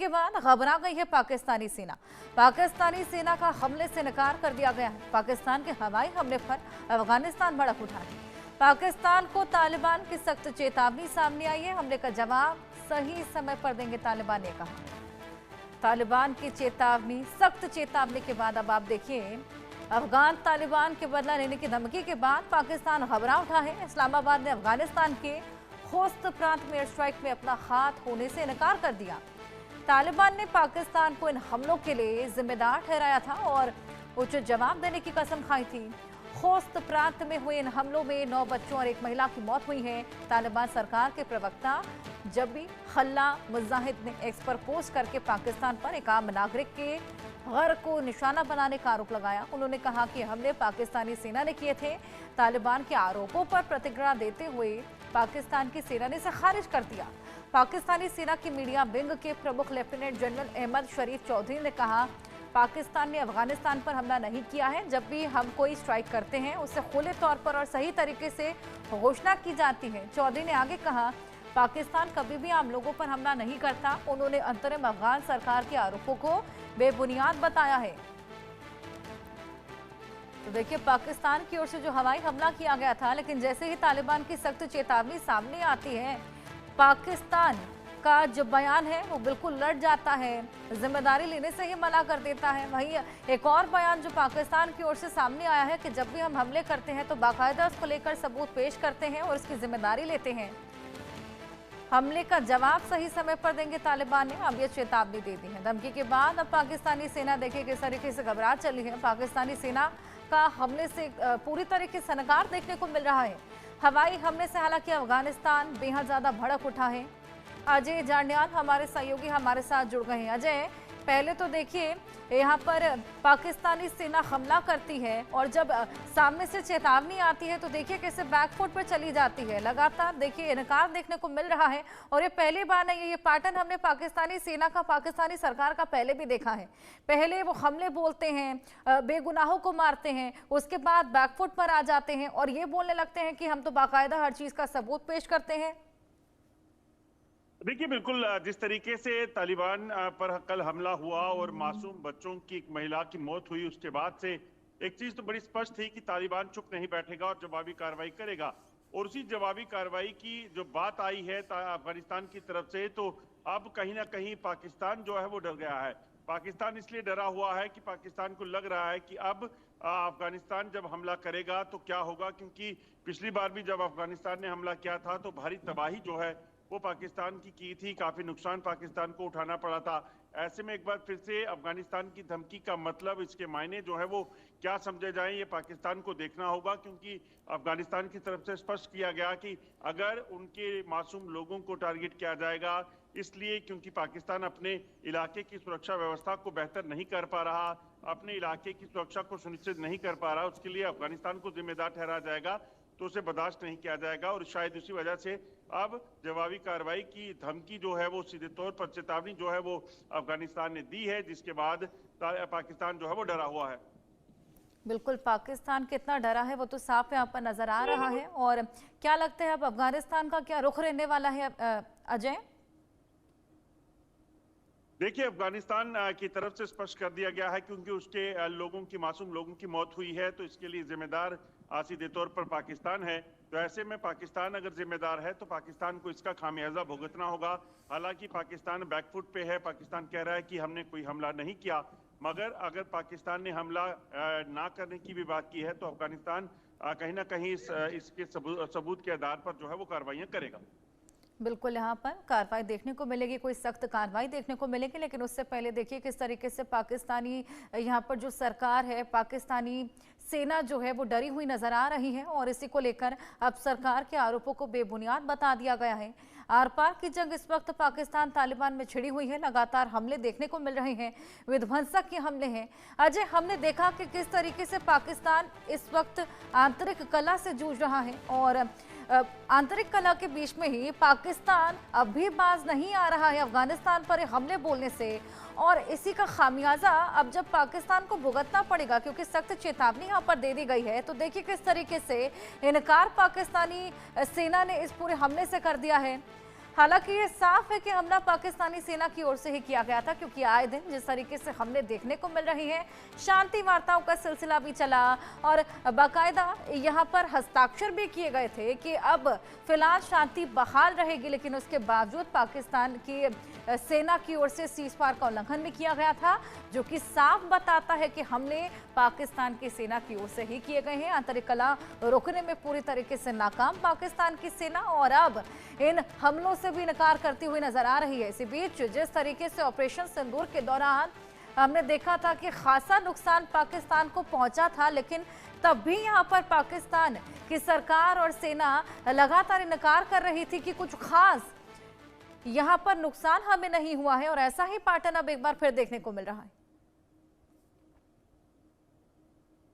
के बाद घबरा गई है पाकिस्तानी सेना। पाकिस्तानी सेना का हमले से इनकार कर दिया गया है। पाकिस्तान के हवाई हमले पर अफगानिस्तान भड़क उठा है। पाकिस्तान को तालिबान की सख्त चेतावनी सामने आई है। हमले का जवाब सही समय पर देंगे, तालिबान ने कहा। तालिबान की चेतावनी, सख्त चेतावनी के बाद अब आप देखिए, अफगान तालिबान के बदला लेने की धमकी के बाद पाकिस्तान घबरा उठा है। इस्लामाबाद ने अफगानिस्तान के खोस्त प्रांत में एयर स्ट्राइक में अपना हाथ होने से इनकार कर दिया। तालिबान ने पाकिस्तान को इन हमलों के लिए जिम्मेदार ठहराया था और उचित जवाब देने की कसम खाई थी। खोस्त प्रांत में हुए इन हमलों में 9 बच्चों और 1 महिला की मौत हुई है। तालिबान सरकार के प्रवक्ता जबी खल्ला मुजाहिद ने एक्स पर पोस्ट करके पाकिस्तान पर एक आम नागरिक के घर को निशाना बनाने का आरोप लगाया। उन्होंने कहा कि हमले पाकिस्तानी सेना ने किए थे। तालिबान के आरोपों पर प्रतिक्रिया देते हुए पाकिस्तान की सेना ने इसे खारिज कर दिया। पाकिस्तानी सेना की मीडिया विंग के प्रमुख लेफ्टिनेंट जनरल अहमद शरीफ चौधरी ने कहा, पाकिस्तान ने अफगानिस्तान पर हमला नहीं किया है। जब भी हम कोई स्ट्राइक करते हैं उससे खुले तौर पर और सही तरीके से घोषणा की जाती है। चौधरी ने आगे कहा, पाकिस्तान कभी भी आम लोगों पर हमला नहीं करता। उन्होंने अंतरिम अफगान सरकार के आरोपों को बेबुनियाद बताया है। तो देखिए, पाकिस्तान की ओर से जो हवाई हमला किया गया था, लेकिन जैसे ही तालिबान की सख्त चेतावनी सामने आती है, पाकिस्तान का जो बयान है वो बिल्कुल लड़ जाता है, जिम्मेदारी लेने से ही मना कर देता है। वहीं एक और बयान जो पाकिस्तान की ओर से सामने आया है कि जब भी हम हमले करते हैं तो बाकायदा उसको लेकर सबूत पेश करते हैं और उसकी जिम्मेदारी लेते हैं। हमले का जवाब सही समय पर देंगे, तालिबान ने अब ये चेतावनी दे दी है। धमकी के बाद अब पाकिस्तानी सेना देखिए किस तरीके से घबरा चली है। पाकिस्तानी सेना का हमले से पूरी तरीके से इनकार देखने को मिल रहा है। हवाई हमले से हालांकि अफगानिस्तान बेहद ज्यादा भड़क उठा है। अजय जांडियाल हमारे सहयोगी हमारे साथ जुड़ गए हैं। अजय, पहले तो देखिए यहाँ पर पाकिस्तानी सेना हमला करती है और जब सामने से चेतावनी आती है तो देखिए कैसे बैकफुट पर चली जाती है। लगातार देखिए इनकार देखने को मिल रहा है और ये पहली बार नहीं है। ये पैटर्न हमने पाकिस्तानी सेना का, पाकिस्तानी सरकार का पहले भी देखा है। पहले वो हमले बोलते हैं, बेगुनाहों को मारते हैं, उसके बाद बैकफुट पर आ जाते हैं और ये बोलने लगते हैं कि हम तो बाकायदा हर चीज का सबूत पेश करते हैं। देखिए, बिल्कुल जिस तरीके से तालिबान पर कल हमला हुआ और मासूम बच्चों की, एक महिला की मौत हुई, उसके बाद से एक चीज तो बड़ी स्पष्ट थी कि तालिबान चुप नहीं बैठेगा और जवाबी कार्रवाई करेगा। और उसी जवाबी कार्रवाई की जो बात आई है अफगानिस्तान की तरफ से, तो अब कहीं ना कहीं पाकिस्तान जो है वो डर गया है। पाकिस्तान इसलिए डरा हुआ है कि पाकिस्तान को लग रहा है कि अब अफगानिस्तान जब हमला करेगा तो क्या होगा, क्योंकि पिछली बार भी जब अफगानिस्तान ने हमला किया था तो भारी तबाही जो है वो पाकिस्तान की थी, काफी नुकसान पाकिस्तान को उठाना पड़ा था। ऐसे में एक बार फिर से अफगानिस्तान की धमकी का मतलब, इसके मायने जो है वो क्या समझे जाएं, ये पाकिस्तान को देखना होगा। क्योंकि अफगानिस्तान की तरफ से स्पष्ट किया गया कि अगर उनके मासूम लोगों को टारगेट किया जाएगा, इसलिए क्योंकि पाकिस्तान अपने इलाके की सुरक्षा व्यवस्था को बेहतर नहीं कर पा रहा, अपने इलाके की सुरक्षा को सुनिश्चित नहीं कर पा रहा, उसके लिए अफगानिस्तान को जिम्मेदार ठहराया जाएगा तो उसे बर्दाश्त नहीं किया जाएगा। और शायद उसी वजह से अब जवाबी कार्रवाई की धमकी जो है वो सीधे तौर पर चेतावनी जो है वो अफगानिस्तान ने दी है, जिसके बाद पाकिस्तान जो है वो डरा हुआ है। बिल्कुल, पाकिस्तान कितना डरा है वो तो साफ यहाँ पर नजर आ रहा है। और क्या लगता है अब अफगानिस्तान का क्या रुख रहने वाला है अजय? देखिए, अफगानिस्तान की तरफ से स्पष्ट कर दिया गया है क्योंकि उसके लोगों की, मासूम लोगों की मौत हुई है, तो इसके लिए जिम्मेदार सीधे तौर पर पाकिस्तान है। तो ऐसे में पाकिस्तान अगर जिम्मेदार है तो पाकिस्तान को इसका खामियाजा भुगतना होगा। हालांकि पाकिस्तान बैकफुट पे है, पाकिस्तान कह रहा है कि हमने कोई हमला नहीं किया, मगर अगर पाकिस्तान ने हमला ना करने की भी बात की है तो अफगानिस्तान कहीं ना कहीं इसके सबूत के आधार पर जो है वो कार्रवाइयां करेगा। बिल्कुल, यहाँ पर कार्रवाई देखने को मिलेगी, कोई सख्त कार्रवाई देखने को मिलेगी। लेकिन उससे पहले देखिए किस तरीके से पाकिस्तानी यहाँ पर जो सरकार है, पाकिस्तानी सेना जो है वो डरी हुई नजर आ रही है और इसी को लेकर अब सरकार के आरोपों को बेबुनियाद बता दिया गया है। आर पार की जंग इस वक्त पाकिस्तान तालिबान में छिड़ी हुई है। लगातार हमले देखने को मिल रहे हैं, विध्वंसक के हमले हैं। अजय, हमने देखा कि किस तरीके से पाकिस्तान इस वक्त आंतरिक कला से जूझ रहा है और आंतरिक कला के बीच में ही पाकिस्तान अभी बाज नहीं आ रहा है अफगानिस्तान पर हमले बोलने से। और इसी का खामियाजा अब जब पाकिस्तान को भुगतना पड़ेगा, क्योंकि सख्त चेतावनी यहाँ पर दे दी गई है। तो देखिए किस तरीके से इनकार पाकिस्तानी सेना ने इस पूरे हमले से कर दिया है। हालांकि ये साफ है कि हमला पाकिस्तानी सेना की ओर से ही किया गया था, क्योंकि आए दिन जिस तरीके से हमले देखने को मिल रही हैं, शांति वार्ताओं का सिलसिला भी चला और बाकायदा यहाँ पर हस्ताक्षर भी किए गए थे कि अब फिलहाल शांति बहाल रहेगी, लेकिन उसके बावजूद पाकिस्तान की सेना की ओर से सीजफायर का उल्लंघन भी किया गया था, जो कि साफ बताता है कि हमले पाकिस्तान की सेना की ओर से ही किए गए हैं। आंतरिक कलह रोकने में पूरी तरीके से नाकाम पाकिस्तान की सेना और अब इन हमलों से भी इनकार करती हुई नजर आ रही है। इसी बीच जिस तरीके से ऑपरेशन सिंदूर के दौरान हमने देखा था कि खासा नुकसान पाकिस्तान को पहुंचा था, लेकिन तब भी यहां पर पाकिस्तान की सरकार और सेना लगातार इनकार कर रही थी कि कुछ खास यहां पर नुकसान हमें नहीं हुआ है, और ऐसा ही पैटर्न अब एक बार फिर देखने को मिल रहा है।